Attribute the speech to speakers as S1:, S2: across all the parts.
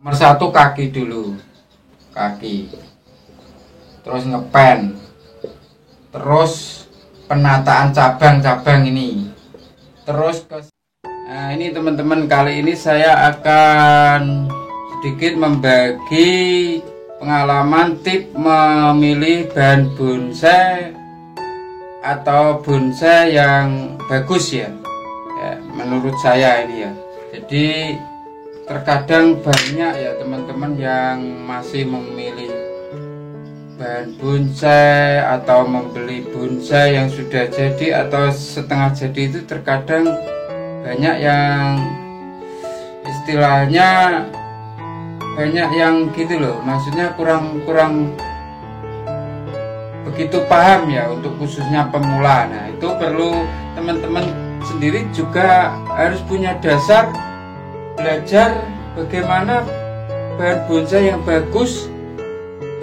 S1: Nomor satu kaki dulu, kaki, terus ngepen, terus penataan cabang-cabang ini, terus ke. Nah ini teman-teman, kali ini saya akan sedikit membagi pengalaman tip memilih bahan bonsai atau bonsai yang bagus ya, menurut saya ini ya. Jadi terkadang banyak ya teman-teman yang masih memilih bahan bonsai atau membeli bonsai yang sudah jadi atau setengah jadi. Itu terkadang banyak yang istilahnya banyak yang gitu loh, maksudnya kurang begitu paham ya untuk khususnya pemula. Nah itu perlu teman-teman sendiri juga harus punya dasar belajar bagaimana bahan bonsai yang bagus.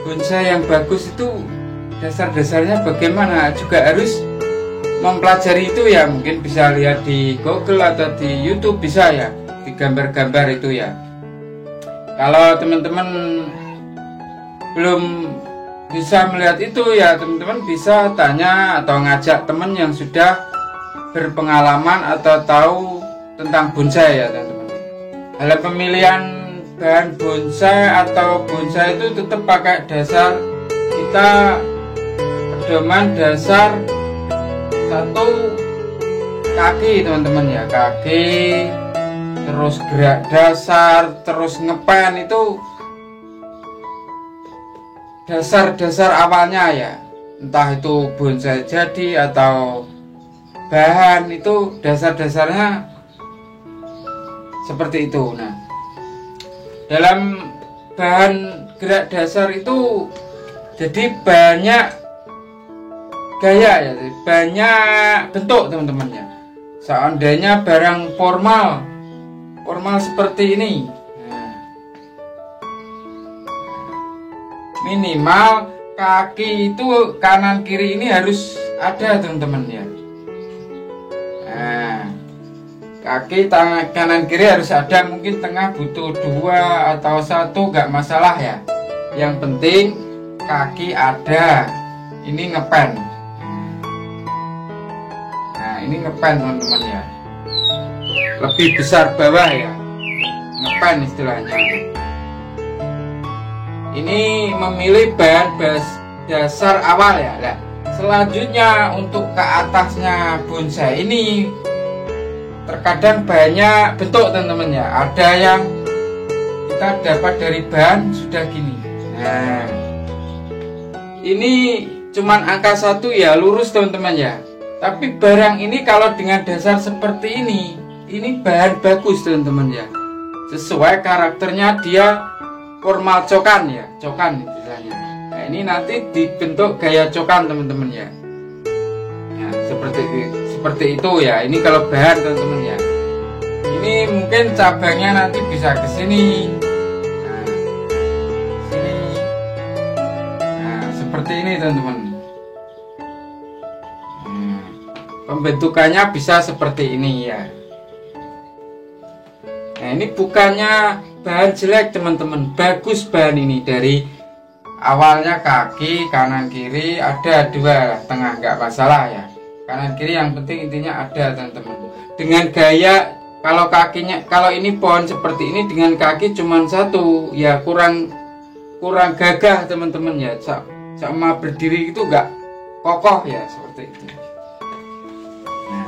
S1: Bonsai yang bagus itu dasar-dasarnya bagaimana, juga harus mempelajari itu ya. Mungkin bisa lihat di Google atau di YouTube, bisa ya, di gambar-gambar itu ya. Kalau teman-teman belum bisa melihat itu ya, teman-teman bisa tanya atau ngajak teman yang sudah berpengalaman atau tahu tentang bonsai ya teman-teman. Dalam pemilihan bahan bonsai atau bonsai itu tetap pakai dasar kita, pedoman dasar satu kaki teman-teman ya, kaki, terus gerak dasar, terus ngepen. Itu dasar-dasar awalnya ya, entah itu bonsai jadi atau bahan, itu dasar-dasarnya seperti itu. Nah dalam bahan gerak dasar itu jadi banyak gaya ya, banyak bentuk teman-teman ya. Seandainya barang formal seperti ini, nah, minimal kaki itu kanan kiri ini harus ada teman-teman ya. Nah kaki kanan kiri harus ada, mungkin tengah butuh 2 atau 1 gak masalah ya, yang penting kaki ada. Ini ngepen, nah ini ngepen teman-teman ya, lebih besar bawah ya, ngepen istilahnya. Ini memilih bahan dasar awal ya. Nah, selanjutnya untuk ke atasnya bonsai ini terkadang banyak bentuk teman-teman ya. Ada yang kita dapat dari bahan sudah gini. Nah ini cuman angka 1 ya, lurus teman-teman ya. Tapi barang ini kalau dengan dasar seperti ini bahan bagus teman-teman ya, sesuai karakternya, dia formal cokan ya, cokan istilahnya. Nah ini nanti dibentuk gaya cokan teman-teman ya. Nah seperti itu ya. Ini kalau bahan teman-teman ya. Ini mungkin cabangnya nanti bisa ke sini. Nah, sini. Nah, seperti ini teman-teman. Pembentukannya bisa seperti ini ya. Nah ini bukannya bahan jelek teman-teman, bagus bahan ini. Dari awalnya kaki kanan kiri ada 2, tengah nggak masalah ya, kanan kiri yang penting intinya ada teman-teman. Dengan gaya, kalau kakinya, kalau ini pohon seperti ini dengan kaki cuma 1 ya, kurang gagah teman-teman ya, sama berdiri itu nggak kokoh ya, seperti itu. Nah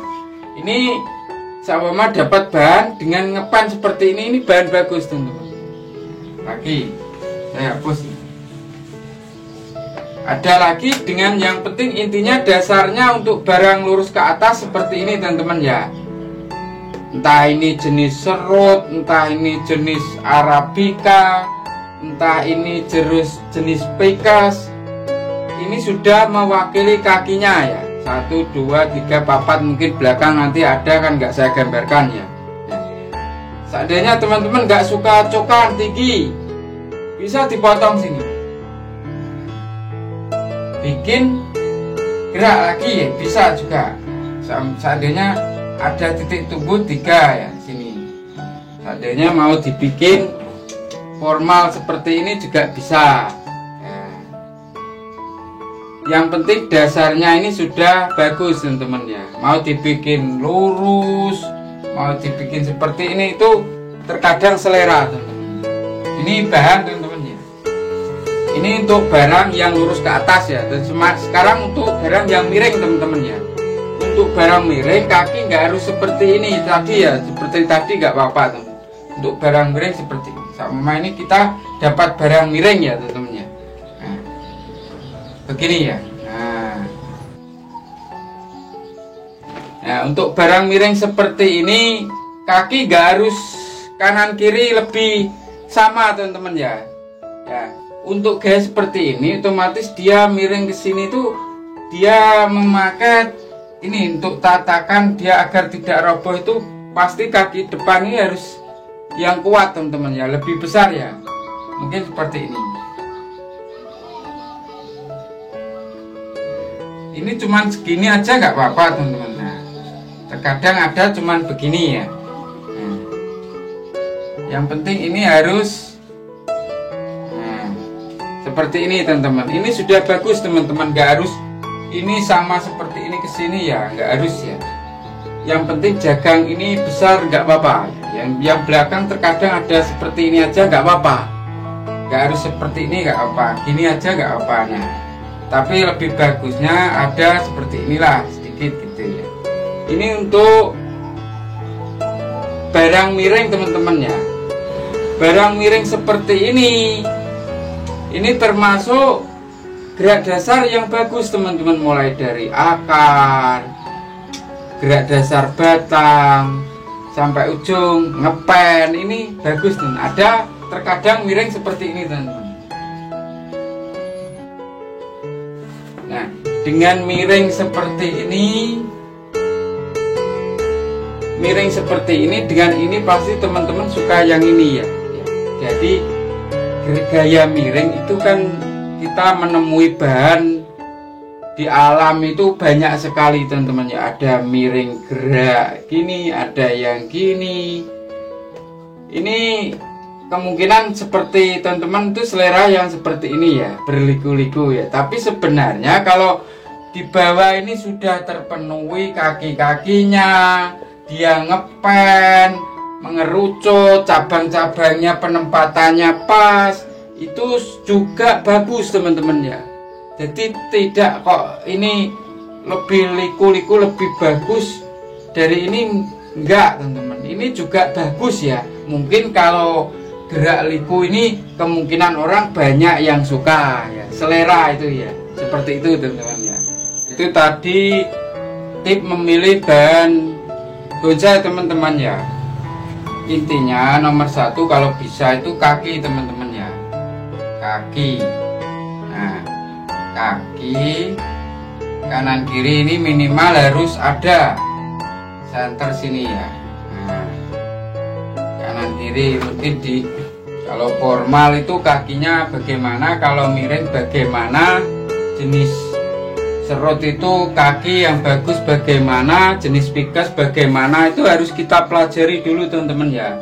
S1: ini sama dapat bahan dengan ngepan seperti ini bahan bagus teman-teman. Lagi saya hapus. Ada lagi dengan yang penting intinya dasarnya untuk barang lurus ke atas seperti ini teman-teman ya. Entah ini jenis serut, entah ini jenis arabica, entah ini jenis pekas. Ini sudah mewakili kakinya ya. 1, 2, 3, 4, mungkin belakang nanti ada kan, nggak saya gambarkan ya. Seandainya teman-teman nggak suka cokan tinggi, bisa dipotong sini, bikin gerak lagi ya, bisa juga. Seandainya ada titik tumbuh 3 ya sini, seandainya mau dibikin formal seperti ini juga bisa. Yang penting dasarnya ini sudah bagus teman-teman ya. Mau dibikin lurus, mau dibikin seperti ini, itu terkadang selera teman-teman. Ini bahan teman-teman ya. Ini untuk barang yang lurus ke atas ya. Dan sekarang untuk barang yang miring teman-teman ya. Untuk barang miring kaki nggak harus seperti ini tadi ya. Seperti tadi nggak apa-apa teman. Untuk barang miring seperti ini. Sama ini kita dapat barang miring ya teman-teman ya. Begini ya. Nah, untuk barang miring seperti ini kaki gak harus kanan kiri lebih sama teman-teman ya. Untuk gaya seperti ini otomatis dia miring ke sini tuh dia memakai ini untuk tatakan dia agar tidak roboh, itu pasti kaki depan ini harus yang kuat teman-teman ya, lebih besar ya. Mungkin seperti ini. Ini cuman segini aja nggak apa-apa teman-teman. Nah, terkadang ada cuman begini ya. Nah, yang penting ini harus seperti ini teman-teman. Ini sudah bagus teman-teman. Nggak harus ini sama seperti ini ke sini ya, nggak harus ya. Yang penting jagang ini besar nggak apa-apa. Yang belakang terkadang ada seperti ini aja nggak apa-apa. Nggak harus seperti ini nggak apa. Gini aja nggak apa. Nah, tapi lebih bagusnya ada seperti inilah sedikit gitu ya. Ini untuk barang miring teman-teman ya. Barang miring seperti ini termasuk gerak dasar yang bagus teman-teman, mulai dari akar, gerak dasar batang sampai ujung ngepen, ini bagus teman. Ada terkadang miring seperti ini teman-teman. Nah, dengan miring seperti ini, dengan ini pasti teman-teman suka yang ini ya. Jadi gaya miring itu kan kita menemui bahan di alam itu banyak sekali teman-teman ya. Ada miring gerak gini, ada yang gini. Ini kemungkinan seperti teman-teman itu selera yang seperti ini ya, berliku-liku ya. Tapi sebenarnya kalau di bawah ini sudah terpenuhi kaki-kakinya, dia ngepen, mengerucut, cabang-cabangnya penempatannya pas, itu juga bagus teman-teman ya. Jadi tidak kok ini lebih liku-liku lebih bagus dari ini, enggak teman-teman. Ini juga bagus ya. Mungkin kalau gerak liku ini kemungkinan orang banyak yang suka ya, selera itu ya, seperti itu teman-teman ya. Itu tadi tip memilih bahan bonsai teman-teman ya. Intinya nomor satu kalau bisa itu kaki teman-teman ya, kaki. Nah, kaki kanan kiri ini minimal harus ada center sini ya. Nah, kanan kiri mungkin di kalau formal itu kakinya bagaimana, kalau miring bagaimana, jenis serut itu kaki yang bagus bagaimana, jenis pikas bagaimana, itu harus kita pelajari dulu teman-teman ya.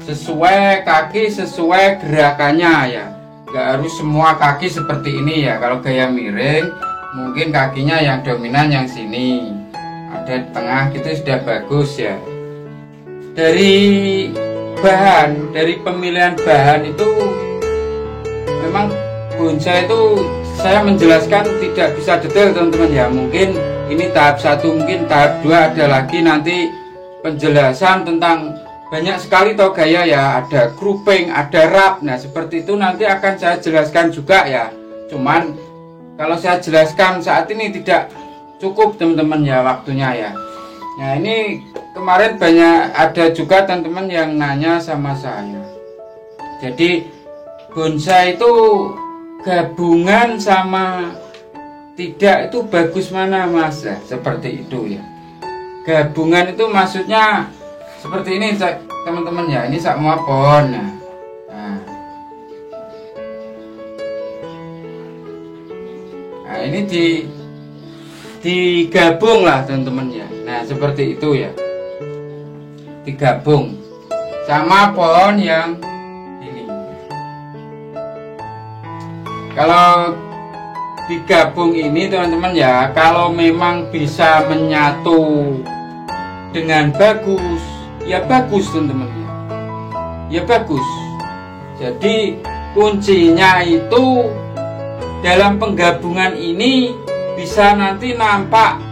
S1: Sesuai kaki, sesuai gerakannya ya. Gak harus semua kaki seperti ini ya. Kalau gaya miring mungkin kakinya yang dominan yang sini, ada di tengah gitu sudah bagus ya. Dari bahan, dari pemilihan bahan itu memang bonsai itu saya menjelaskan tidak bisa detail teman-teman ya. Mungkin ini tahap 1, mungkin tahap 2 ada lagi nanti penjelasan tentang banyak sekali toh gaya ya. Ada grouping, ada wrap. Nah seperti itu nanti akan saya jelaskan juga ya. Cuman kalau saya jelaskan saat ini tidak cukup teman-teman ya waktunya ya. Nah ini kemarin banyak ada juga teman-teman yang nanya sama saya. Jadi bonsai itu gabungan sama tidak itu bagus mana mas ya, seperti itu ya. Gabungan itu maksudnya seperti ini teman-teman ya. Ini semua pohon ya. Nah ini digabung lah teman-teman ya. Nah seperti itu ya, digabung sama pohon yang ini. Kalau digabung ini teman-teman ya, kalau memang bisa menyatu dengan bagus, ya bagus teman-teman ya. Ya bagus. Jadi kuncinya itu dalam penggabungan ini bisa nanti nampak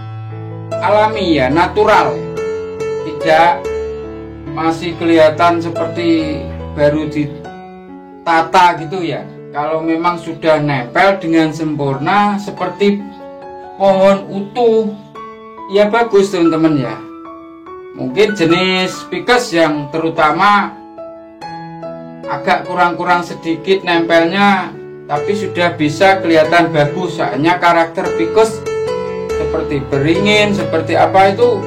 S1: alami ya, natural. Tidak masih kelihatan seperti baru ditata gitu ya. Kalau memang sudah nempel dengan sempurna seperti pohon utuh, ya bagus teman-teman ya. Mungkin jenis Ficus yang terutama agak kurang-kurang sedikit nempelnya, tapi sudah bisa kelihatan bagus. Soalnya karakter Ficus seperti beringin, seperti apa itu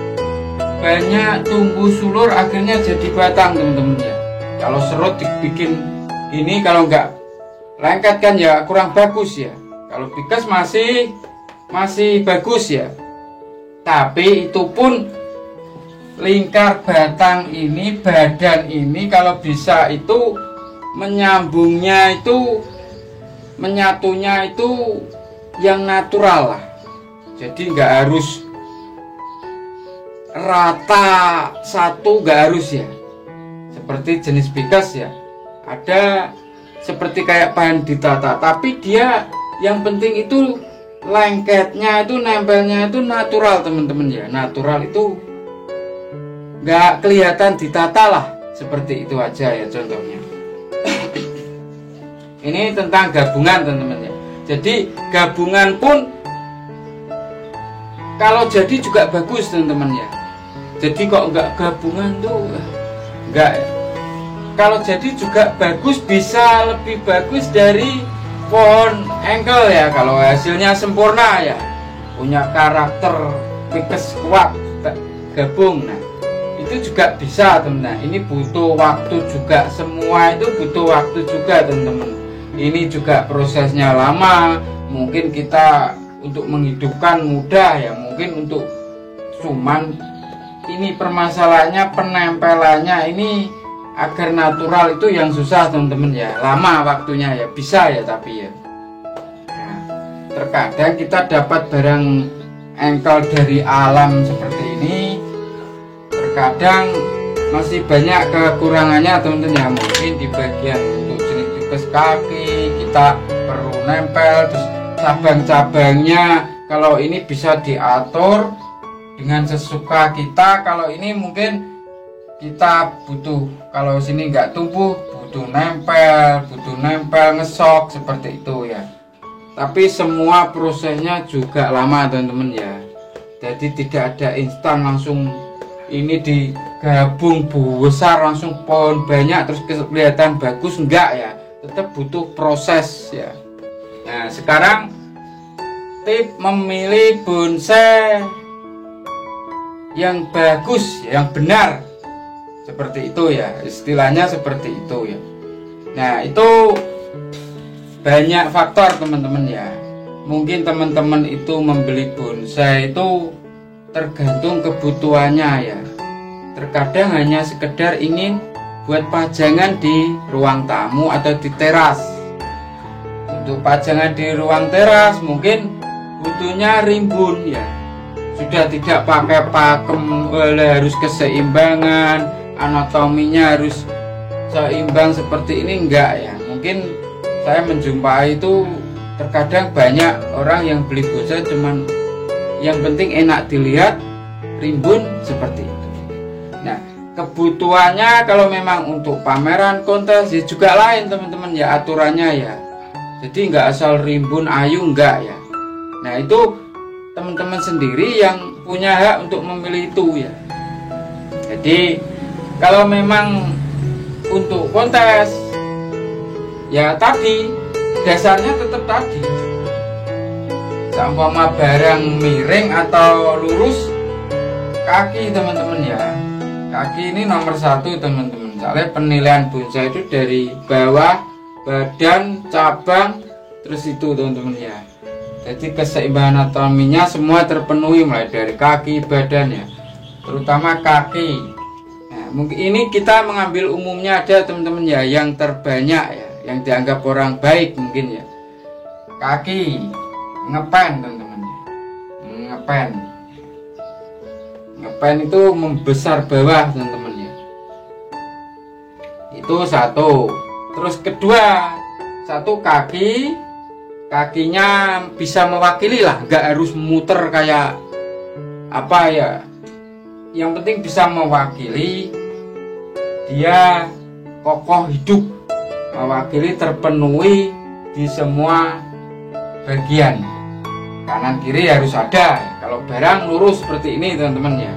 S1: banyak tumbuh sulur akhirnya jadi batang teman-teman ya. Kalau serut dibikin ini, kalau enggak lengket kan ya kurang bagus ya. Kalau Ficus masih bagus ya. Tapi itu pun lingkar batang ini, badan ini kalau bisa itu menyambungnya itu, menyatunya itu yang natural lah. Jadi nggak harus rata satu, nggak harus ya. Seperti jenis Ficus ya, ada seperti kayak bahan ditata, tapi dia yang penting itu lengketnya itu, nempelnya itu natural teman-teman ya. Natural itu nggak kelihatan ditata lah, seperti itu aja ya contohnya. Ini tentang gabungan teman-teman ya. Jadi gabungan pun kalau jadi juga bagus teman-teman ya. Jadi kok nggak gabungan tuh nggak ya. Kalau jadi juga bagus, bisa lebih bagus dari pohon engkel ya. Kalau hasilnya sempurna ya, punya karakter Ficus kuat gabung, nah itu juga bisa teman-teman. Ini butuh waktu juga, semua itu butuh waktu juga teman-teman. Ini juga prosesnya lama. Mungkin kita untuk menghidupkan mudah ya, mungkin untuk cuman ini permasalahannya penempelannya ini agar natural itu yang susah teman-teman ya, lama waktunya ya, bisa ya tapi ya. Nah, terkadang kita dapat barang engkel dari alam seperti ini, terkadang masih banyak kekurangannya teman-teman ya. Mungkin di bagian untuk jenis Ficus kaki kita perlu nempel, terus cabang-cabangnya kalau ini bisa diatur dengan sesuka kita. Kalau ini mungkin kita butuh, kalau sini nggak tumbuh butuh nempel ngesok seperti itu ya. Tapi semua prosesnya juga lama teman-teman ya. Jadi tidak ada instan langsung ini digabung besar langsung pohon banyak terus kelihatan bagus, enggak ya. Tetap butuh proses ya. Nah sekarang tip memilih bonsai yang bagus, yang benar, seperti itu ya, istilahnya seperti itu ya. Nah itu banyak faktor teman-teman ya. Mungkin teman-teman itu membeli bonsai itu tergantung kebutuhannya ya. Terkadang hanya sekedar ingin buat pajangan di ruang tamu atau di teras. Untuk pajangan di ruang teras mungkin butuhnya rimbun ya. Sudah tidak pakai pakem, harus keseimbangan, anatominya harus seimbang seperti ini, enggak ya. Mungkin saya menjumpai itu terkadang banyak orang yang beli bonsai cuman yang penting enak dilihat, rimbun seperti itu. Nah kebutuhannya kalau memang untuk pameran kontes ya juga lain teman-teman ya, aturannya ya. Jadi enggak asal rimbun ayu, enggak ya. Nah itu teman-teman sendiri yang punya hak untuk memilih itu ya. Jadi kalau memang untuk kontes ya tadi dasarnya tetap tadi, seumpama barang miring atau lurus kaki teman-teman ya. Kaki ini nomor satu teman-teman. Soalnya penilaian bonsai itu dari bawah, badan, cabang, terus itu teman-teman ya. Jadi keseimbangan anatominya semua terpenuhi mulai dari kaki, badan ya, terutama kaki. Nah, mungkin ini kita mengambil umumnya ada teman-teman ya, yang terbanyak ya, yang dianggap orang baik mungkin ya. kaki ngepen teman-teman. Ngepen itu membesar bawah teman-teman ya. Itu satu. Terus kedua, satu kakinya bisa mewakili lah, nggak harus muter kayak apa ya. Yang penting bisa mewakili, dia kokoh hidup, mewakili terpenuhi di semua bagian. Kanan kiri harus ada. Kalau barang lurus seperti ini teman-teman ya.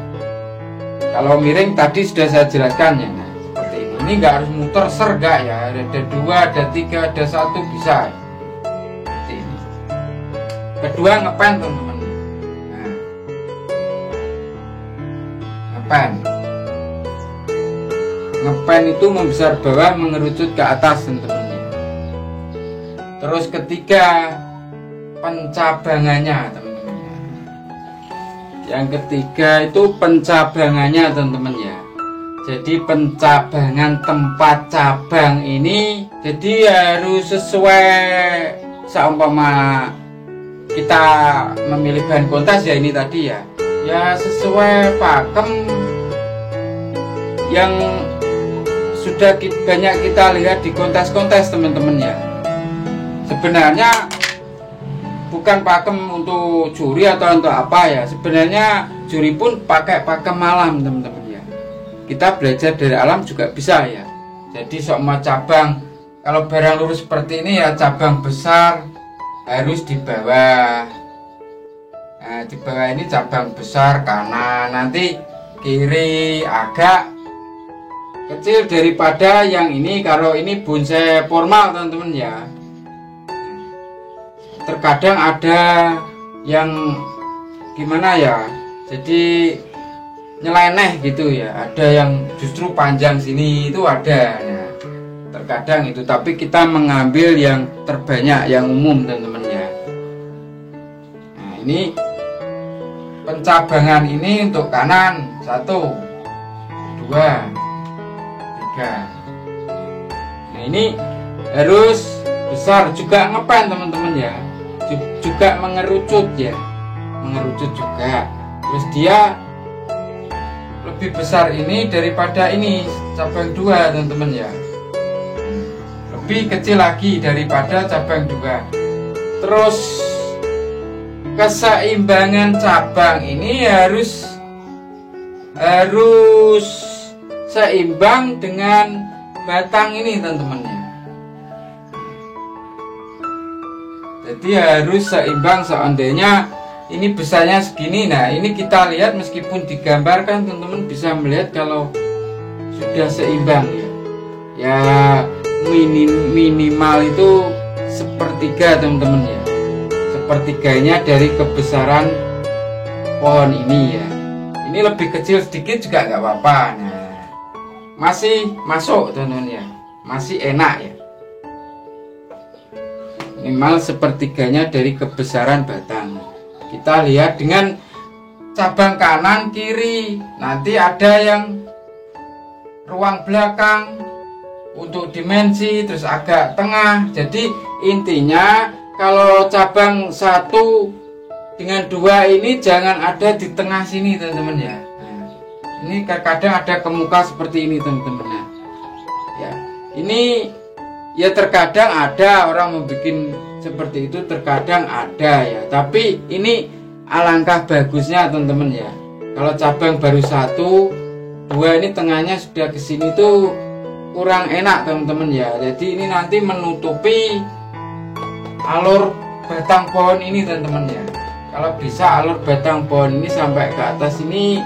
S1: Kalau miring tadi sudah saya jelaskan ya. Nah, seperti ini. Ini nggak harus muter serga ya. Ada 2, ada 3, ada 1 bisa. Seperti ini. Kedua ngepen teman-teman. Nah, ngepen itu membesar bawah mengerucut ke atas teman-teman. Terus ketiga pencabangannya teman-teman. Yang ketiga itu pencabangannya teman-teman ya. Jadi pencabangan tempat cabang ini jadi harus sesuai, seumpama kita memilih bahan kontes ya ini tadi ya. Ya sesuai pakem yang sudah banyak kita lihat di kontes-kontes teman-teman ya. Sebenarnya bukan pakem untuk juri atau untuk apa ya. Sebenarnya juri pun pakai pakem malam teman-teman ya. Kita belajar dari alam juga bisa ya. Jadi semua cabang, kalau barang lurus seperti ini ya cabang besar harus di bawah. Nah di bawah ini cabang besar kanan, nanti kiri agak kecil daripada yang ini. Kalau ini bonsai formal teman-teman ya. Terkadang ada yang gimana ya, jadi nyeleneh gitu ya, ada yang justru panjang sini itu ada. Nah, terkadang itu, tapi kita mengambil yang terbanyak, yang umum teman-teman ya. Nah ini pencabangan ini untuk kanan 1, 2, 3. Nah ini harus besar, juga ngepen teman-teman ya, juga mengerucut ya, mengerucut juga. Terus dia lebih besar ini daripada ini cabang 2 teman-teman ya, lebih kecil lagi daripada cabang 2. Terus keseimbangan cabang ini harus seimbang dengan batang ini teman-teman ya. Jadi harus seimbang. Seandainya ini besarnya segini, nah ini kita lihat meskipun digambarkan teman-teman bisa melihat kalau sudah seimbang ya. Ya minimal itu sepertiga teman-teman ya. Sepertiganya dari kebesaran pohon ini ya. Ini lebih kecil sedikit juga nggak apa-apa. Nah masih masuk teman-teman ya, masih enak ya. Minimal sepertiganya dari kebesaran batang. Kita lihat dengan cabang kanan kiri, nanti ada yang ruang belakang untuk dimensi, terus agak tengah. Jadi intinya kalau cabang 1 dengan 2 ini jangan ada di tengah sini teman-teman ya. Nah, ini kadang ada kemuka seperti ini teman-teman ya. Ini ya terkadang ada orang membuat seperti itu, terkadang ada ya. Tapi ini alangkah bagusnya teman-teman ya. Kalau cabang baru 1, 2 ini tengahnya sudah ke sini tuh kurang enak teman-teman ya. Jadi ini nanti menutupi alur batang pohon ini teman-teman ya. Kalau bisa alur batang pohon ini sampai ke atas ini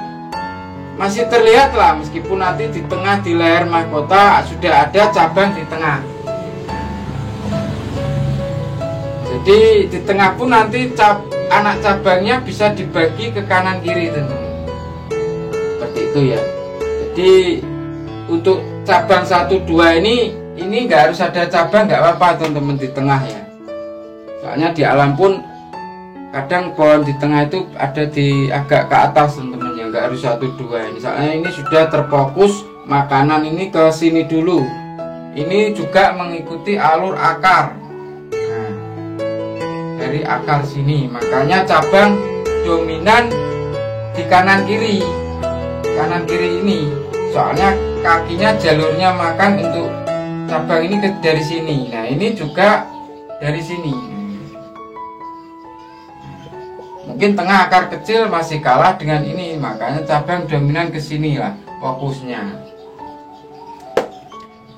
S1: masih terlihat lah, meskipun nanti di tengah di layar mahkota sudah ada cabang di tengah. Jadi di tengah pun nanti anak cabangnya bisa dibagi ke kanan kiri teman-teman. Seperti itu ya. Jadi untuk cabang 1, 2 ini nggak harus ada cabang, nggak apa-apa teman-teman di tengah ya. Soalnya di alam pun kadang pohon di tengah itu ada di agak ke atas teman-teman ya, nggak harus 1, 2. Misalnya ini sudah terfokus, makanan ini ke sini dulu. Ini juga mengikuti alur akar. dari akar sini. Makanya cabang dominan di kanan kiri ini, soalnya kakinya jalurnya makan untuk cabang ini dari sini. Nah ini juga dari sini. Mungkin tengah akar kecil masih kalah dengan ini, makanya cabang dominan ke sini lah fokusnya.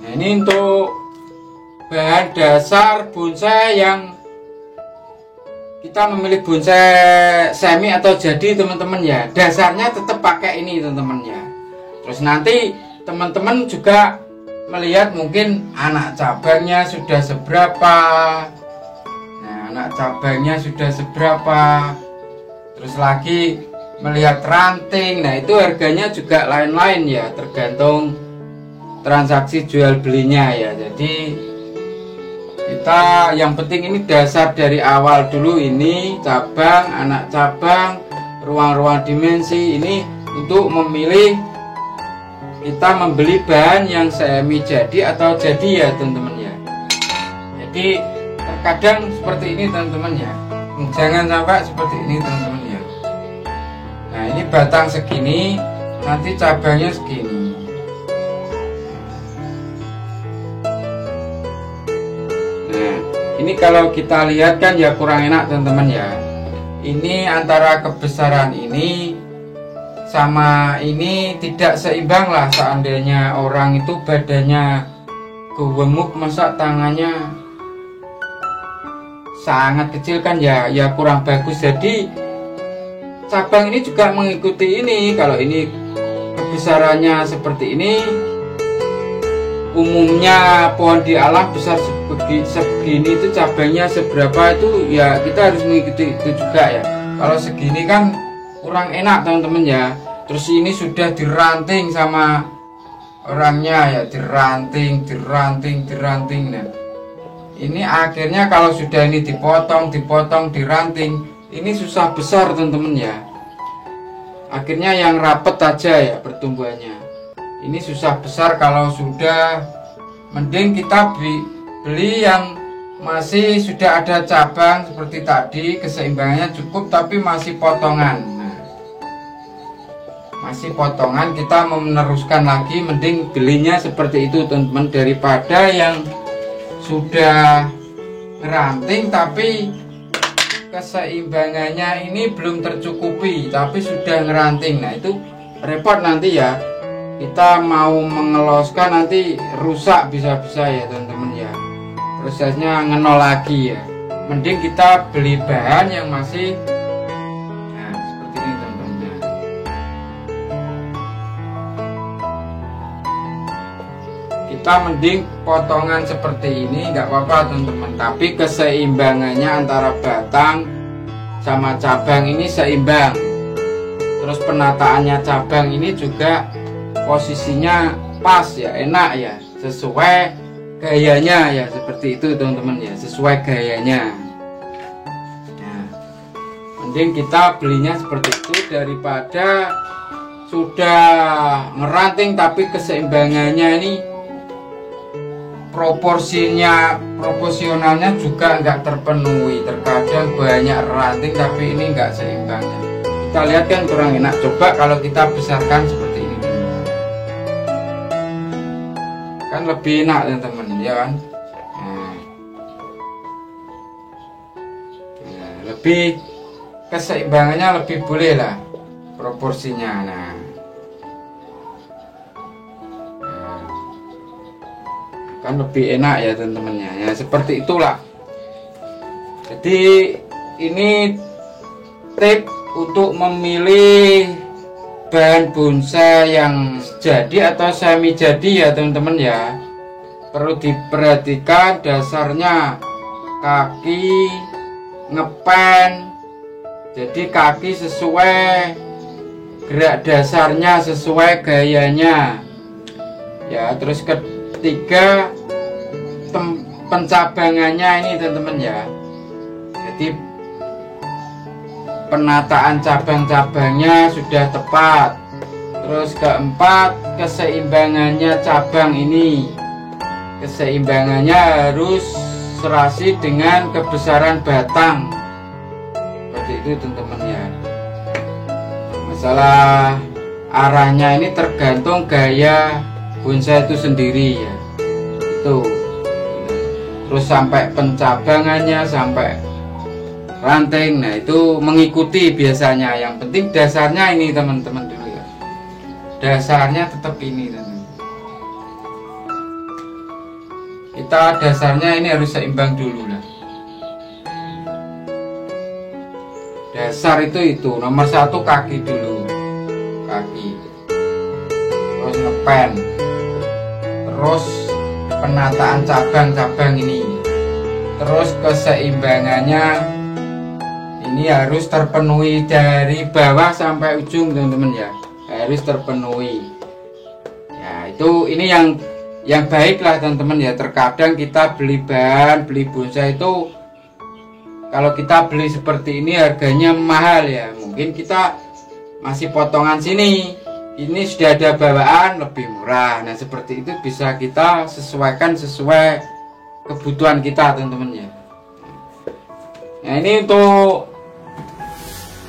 S1: Nah ini untuk bahan dasar bonsai yang kita memilih bonsai semi atau jadi teman-teman ya. Dasarnya tetap pakai ini teman-teman ya. Terus nanti teman-teman juga melihat mungkin anak cabangnya sudah seberapa. Nah anak cabangnya sudah seberapa. Terus lagi melihat ranting. Nah itu harganya juga lain-lain ya, tergantung transaksi jual belinya ya. Jadi kita yang penting ini dasar dari awal dulu, ini cabang, anak cabang, ruang-ruang dimensi ini untuk memilih kita membeli bahan yang semi jadi atau jadi ya teman-teman ya. Jadi terkadang seperti ini teman-teman ya, jangan sampai seperti ini teman-teman ya. Nah ini batang segini, nanti cabangnya segini. Ini kalau kita lihat kan ya kurang enak teman-teman ya. Ini antara kebesaran ini sama ini tidak seimbang lah. Seandainya orang itu badannya gemuk, masa tangannya sangat kecil kan ya kurang bagus. Jadi cabang ini juga mengikuti ini. Kalau ini kebesarannya seperti ini, umumnya pohon di alam besar segini itu cabangnya seberapa itu ya kita harus mengikuti itu juga ya. Kalau segini kan kurang enak teman-teman ya. Terus ini sudah diranting sama orangnya ya, diranting. Nah ini akhirnya kalau sudah ini dipotong diranting, ini susah besar teman-teman ya. Akhirnya yang rapet aja ya pertumbuhannya. Ini susah besar. Kalau sudah, mending kita beli yang masih sudah ada cabang seperti tadi, keseimbangannya cukup tapi masih potongan. Nah, masih potongan, kita mau meneruskan lagi, mending belinya seperti itu teman-teman, daripada yang sudah ranting tapi keseimbangannya ini belum tercukupi tapi sudah ngeranting. Nah itu repot nanti ya. Kita mau mengeloskan nanti rusak bisa-bisa ya teman-teman ya. Prosesnya ngenol lagi ya. Mending kita beli bahan yang masih seperti ini teman-teman ya. Kita mending potongan seperti ini nggak apa-apa teman-teman. Tapi keseimbangannya antara batang sama cabang ini seimbang. Terus penataannya cabang ini juga posisinya pas ya, enak ya, sesuai gayanya ya, seperti itu teman-teman ya, sesuai gayanya. Nah, mending kita belinya seperti itu daripada sudah ngeranting tapi keseimbangannya ini proporsionalnya juga nggak terpenuhi. Terkadang banyak ranting tapi ini nggak seimbang. Kita lihat kan kurang enak. Coba kalau kita besarkan seperti ini kan lebih enak teman-teman ya kan. Nah, lebih keseimbangannya lebih boleh lah proporsinya. Nah kan lebih enak ya teman-temannya ya, seperti itulah. Jadi ini tip untuk memilih bahan bonsai yang jadi atau semi jadi ya teman-teman ya. Perlu diperhatikan dasarnya, kaki ngepen, jadi kaki sesuai gerak dasarnya, sesuai gayanya ya. Terus ketiga pencabangannya ini teman-teman ya. Jadi penataan cabang-cabangnya sudah tepat. Terus keempat, keseimbangannya cabang ini, keseimbangannya harus ilustrasi dengan kebesaran batang seperti itu teman-teman ya. Masalah arahnya ini tergantung gaya bonsai itu sendiri ya, itu terus sampai pencabangannya, sampai ranting, nah itu mengikuti biasanya. Yang penting dasarnya ini teman-teman dulu ya, dasarnya tetap ini teman. Kita dasarnya ini harus seimbang dulu lah. Dasar itu nomor satu kaki dulu, kaki, terus ngepen, terus penataan cabang-cabang ini, terus keseimbangannya ini harus terpenuhi dari bawah sampai ujung teman-teman ya, harus terpenuhi ya. Itu ini yang baik lah teman-teman ya. Terkadang kita beli bahan, beli bonsai itu kalau kita beli seperti ini harganya mahal ya, mungkin kita masih potongan sini, ini sudah ada bawaan lebih murah. Nah seperti itu bisa kita sesuaikan sesuai kebutuhan kita teman-teman ya. Nah ini untuk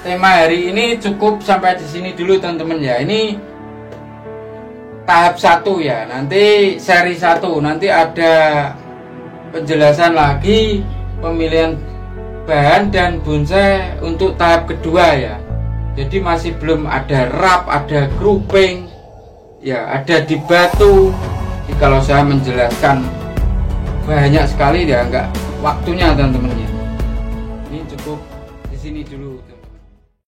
S1: tema hari ini cukup sampai di sini dulu teman-teman ya. Ini tahap 1 ya, nanti seri 1 nanti ada penjelasan lagi pemilihan bahan dan bonsai untuk tahap kedua ya. Jadi masih belum ada wrap, ada grouping ya, ada di batu. Jadi kalau saya menjelaskan banyak sekali ya, enggak waktunya teman-teman ya. Ini cukup di sini dulu.